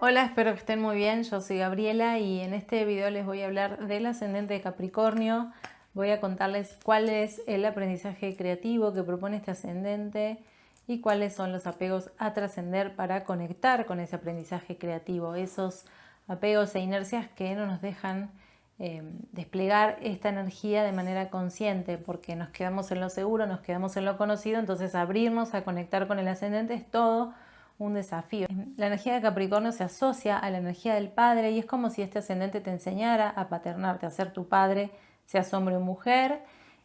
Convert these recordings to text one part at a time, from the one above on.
Hola, espero que estén muy bien. Yo soy Gabriela y en este video les voy a hablar del ascendente de Capricornio. Voy a contarles cuál es el aprendizaje creativo que propone este ascendente y cuáles son los apegos a trascender para conectar con ese aprendizaje creativo, esos apegos e inercias que no nos dejan desplegar esta energía de manera consciente, porque nos quedamos en lo seguro, nos quedamos en lo conocido. Entonces abrirnos a conectar con el ascendente es todo un desafío. La energía de Capricornio se asocia a la energía del padre y es como si este ascendente te enseñara a paternarte, a ser tu padre, seas hombre o mujer,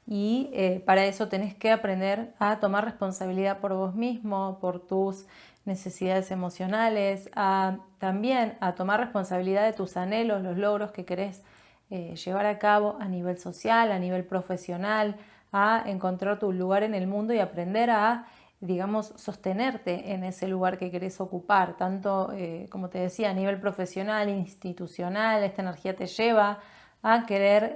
y para eso tenés que aprender a tomar responsabilidad por vos mismo, por tus necesidades emocionales, también a tomar responsabilidad de tus anhelos, los logros que querés llevar a cabo a nivel social, a nivel profesional, a encontrar tu lugar en el mundo y aprender a, digamos, sostenerte en ese lugar que querés ocupar, tanto, como te decía, a nivel profesional, institucional. Esta energía te lleva a querer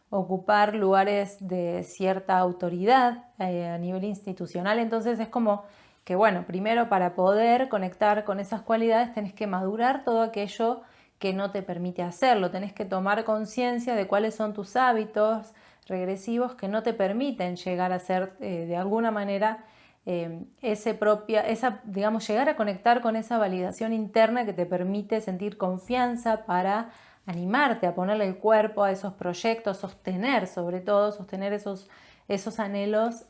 ocupar lugares de cierta autoridad a nivel institucional. Entonces es como que, bueno, primero para poder conectar con esas cualidades tenés que madurar todo aquello que no te permite hacerlo. Tenés que tomar conciencia de cuáles son tus hábitos regresivos que no te permiten llegar a ser de alguna manera digamos, llegar a conectar con esa validación interna que te permite sentir confianza para animarte a ponerle el cuerpo a esos proyectos, sobre todo sostener esos anhelos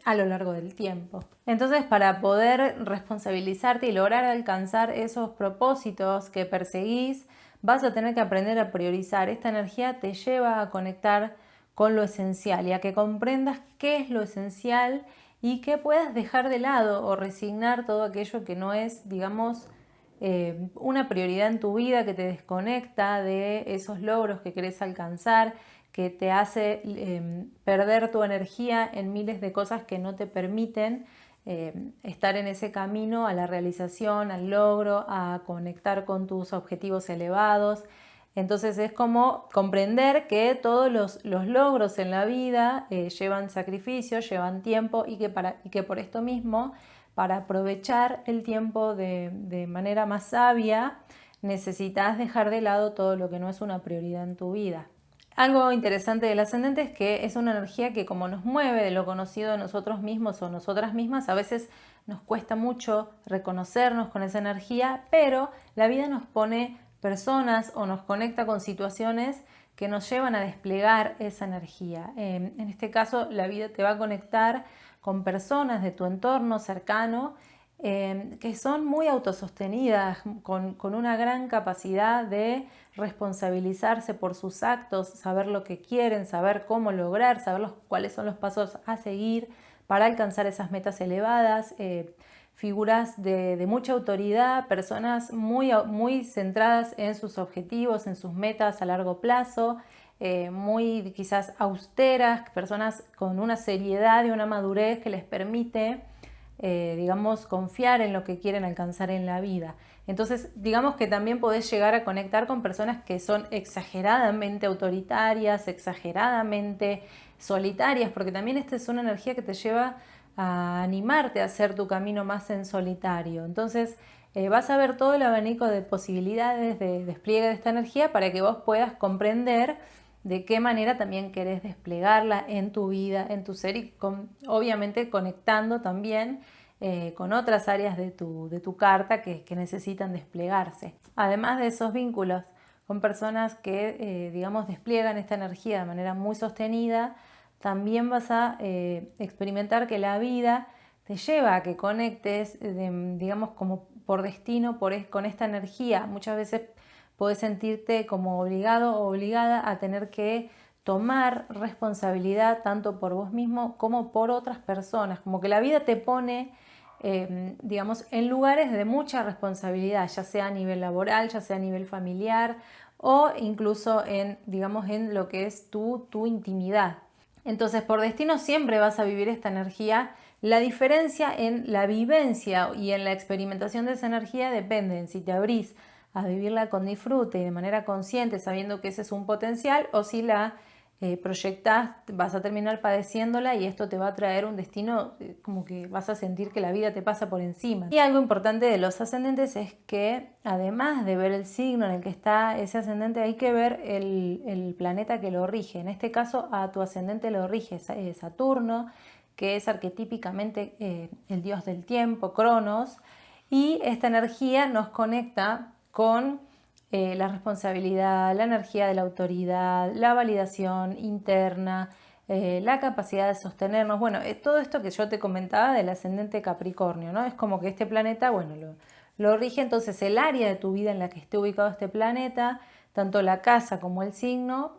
a lo largo del tiempo. Entonces, para poder responsabilizarte y lograr alcanzar esos propósitos que perseguís, vas a tener que aprender a priorizar. Esta energía te lleva a conectar con lo esencial y a que comprendas qué es lo esencial y que puedas dejar de lado o resignar todo aquello que no es, digamos, una prioridad en tu vida, que te desconecta de esos logros que querés alcanzar, que te hace perder tu energía en miles de cosas que no te permiten estar en ese camino a la realización, al logro, a conectar con tus objetivos elevados. Entonces es como comprender que todos los logros en la vida llevan sacrificio, llevan tiempo y que por esto mismo, para aprovechar el tiempo de manera más sabia, necesitas dejar de lado todo lo que no es una prioridad en tu vida. Algo interesante del ascendente es que es una energía que, como nos mueve de lo conocido de nosotros mismos o nosotras mismas, a veces nos cuesta mucho reconocernos con esa energía, pero la vida nos pone personas o nos conecta con situaciones que nos llevan a desplegar esa energía. En este caso, la vida te va a conectar con personas de tu entorno cercano que son muy autosostenidas, con una gran capacidad de responsabilizarse por sus actos, saber lo que quieren, saber cómo lograr, saber cuáles son los pasos a seguir para alcanzar esas metas elevadas. Figuras de mucha autoridad, personas muy centradas en sus objetivos, en sus metas a largo plazo, muy quizás austeras, personas con una seriedad y una madurez que les permite digamos, confiar en lo que quieren alcanzar en la vida. Entonces, digamos que también podés llegar a conectar con personas que son exageradamente autoritarias, exageradamente solitarias, porque también esta es una energía que te lleva a animarte a hacer tu camino más en solitario. Entonces, vas a ver todo el abanico de posibilidades de despliegue de esta energía para que vos puedas comprender de qué manera también querés desplegarla en tu vida, en tu ser, y obviamente conectando también con otras áreas de tu carta que necesitan desplegarse. Además de esos vínculos con personas que, digamos, despliegan esta energía de manera muy sostenida, también vas a experimentar que la vida te lleva a que conectes, digamos, como por destino con esta energía. Muchas veces podés sentirte como obligado o obligada a tener que tomar responsabilidad tanto por vos mismo como por otras personas, como que la vida te pone digamos, en lugares de mucha responsabilidad, ya sea a nivel laboral, ya sea a nivel familiar o incluso digamos, en lo que es tu intimidad. Entonces, por destino siempre vas a vivir esta energía. La diferencia en la vivencia y en la experimentación de esa energía depende en si te abrís a vivirla con disfrute y de manera consciente, sabiendo que ese es un potencial, o si la proyectás, vas a terminar padeciéndola y esto te va a traer un destino como que vas a sentir que la vida te pasa por encima. Y algo importante de los ascendentes es que además de ver el signo en el que está ese ascendente, hay que ver el planeta que lo rige. En este caso a tu ascendente lo rige Saturno, que es arquetípicamente el dios del tiempo, Cronos, y esta energía nos conecta con la responsabilidad, la energía de la autoridad, la validación interna, la capacidad de sostenernos. Bueno, todo esto que yo te comentaba del ascendente Capricornio, ¿no? Es como que este planeta, bueno, lo rige entonces el área de tu vida en la que esté ubicado este planeta, tanto la casa como el signo,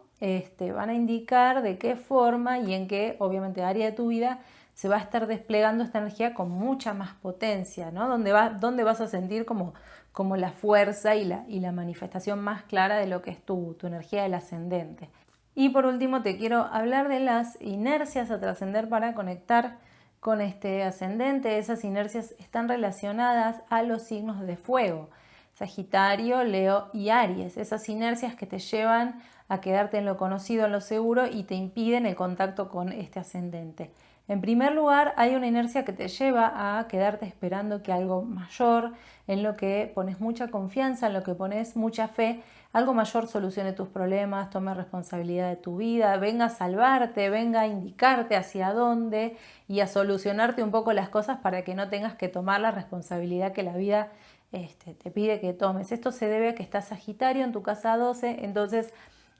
van a indicar de qué forma y en qué, obviamente, área de tu vida se va a estar desplegando esta energía con mucha más potencia, ¿no? Donde vas a sentir como la fuerza y la manifestación más clara de lo que es tu energía del ascendente. Y por último te quiero hablar de las inercias a trascender para conectar con este ascendente. Esas inercias están relacionadas a los signos de fuego, Sagitario, Leo y Aries. Esas inercias que te llevan a quedarte en lo conocido, en lo seguro y te impiden el contacto con este ascendente. En primer lugar, hay una inercia que te lleva a quedarte esperando que algo mayor, en lo que pones mucha confianza, en lo que pones mucha fe, algo mayor solucione tus problemas, tome responsabilidad de tu vida, venga a salvarte, venga a indicarte hacia dónde y a solucionarte un poco las cosas para que no tengas que tomar la responsabilidad que la vida te pide que tomes. Esto se debe a que estás Sagitario en tu casa 12, entonces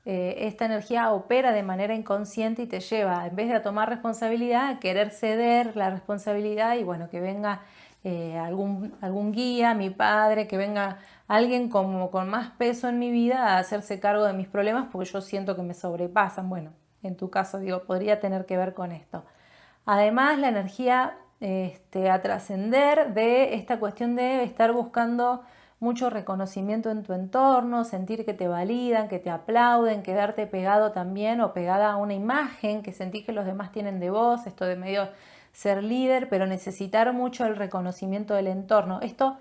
esta energía opera de manera inconsciente y te lleva, en vez de a tomar responsabilidad, a querer ceder la responsabilidad y bueno, que venga algún guía, mi padre, que venga alguien como con más peso en mi vida a hacerse cargo de mis problemas porque yo siento que me sobrepasan. Bueno, en tu caso digo, podría tener que ver con esto. Además, la energía a trascender de esta cuestión de estar buscando mucho reconocimiento en tu entorno, sentir que te validan, que te aplauden, quedarte pegado también o pegada a una imagen que sentís que los demás tienen de vos, esto de medio ser líder, pero necesitar mucho el reconocimiento del entorno. Esto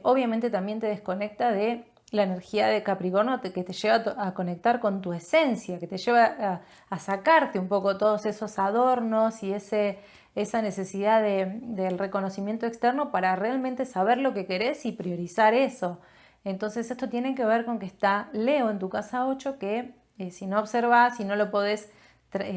obviamente también te desconecta de la energía de Capricornio que te lleva a conectar con tu esencia, que te lleva a sacarte un poco todos esos adornos y esa necesidad del reconocimiento externo para realmente saber lo que querés y priorizar eso. Entonces esto tiene que ver con que está Leo en tu casa 8 que si no observás, si no lo podés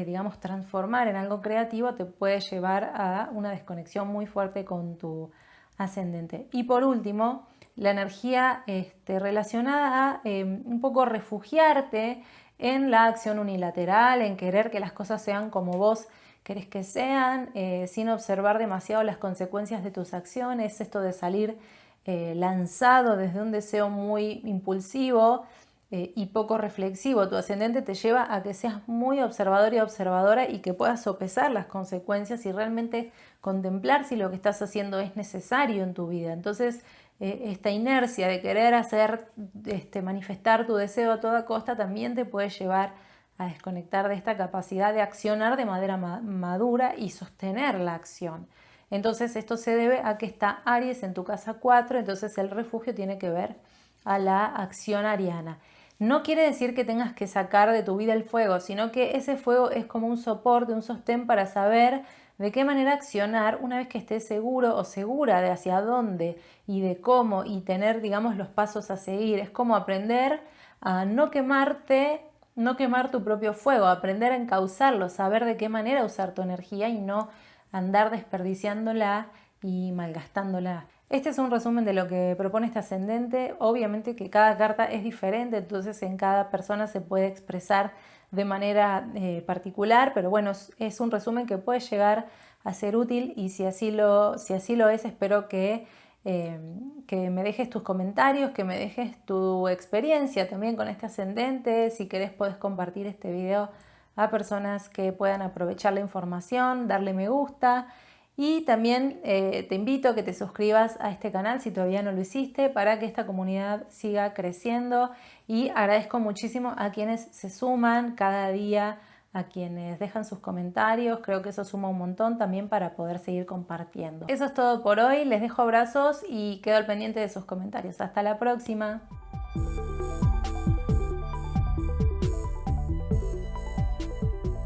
digamos transformar en algo creativo, te puede llevar a una desconexión muy fuerte con tu ascendente. Y por último, la energía relacionada a un poco refugiarte en la acción unilateral, en querer que las cosas sean como vos querés que sean, sin observar demasiado las consecuencias de tus acciones, esto de salir lanzado desde un deseo muy impulsivo y poco reflexivo. Tu ascendente te lleva a que seas muy observador y observadora y que puedas sopesar las consecuencias y realmente contemplar si lo que estás haciendo es necesario en tu vida. Entonces, esta inercia de querer manifestar tu deseo a toda costa también te puede llevar a desconectar de esta capacidad de accionar de manera madura y sostener la acción. Entonces esto se debe a que está Aries en tu casa 4, entonces el refugio tiene que ver a la acción ariana. No quiere decir que tengas que sacar de tu vida el fuego, sino que ese fuego es como un soporte, un sostén para saber de qué manera accionar una vez que estés seguro o segura de hacia dónde y de cómo y tener, digamos, los pasos a seguir. Es como aprender a no quemarte, no quemar tu propio fuego, aprender a encauzarlo, saber de qué manera usar tu energía y no andar desperdiciándola y malgastándola. Este es un resumen de lo que propone este ascendente. Obviamente que cada carta es diferente, entonces en cada persona se puede expresar de manera particular, pero bueno, es un resumen que puede llegar a ser útil y si así lo es, espero que me dejes tus comentarios, que me dejes tu experiencia también con este ascendente. Si querés podés compartir este video a personas que puedan aprovechar la información, darle me gusta y también te invito a que te suscribas a este canal si todavía no lo hiciste para que esta comunidad siga creciendo y agradezco muchísimo a quienes se suman cada día, a quienes dejan sus comentarios, creo que eso suma un montón también para poder seguir compartiendo. Eso es todo por hoy, les dejo abrazos y quedo al pendiente de sus comentarios. Hasta la próxima.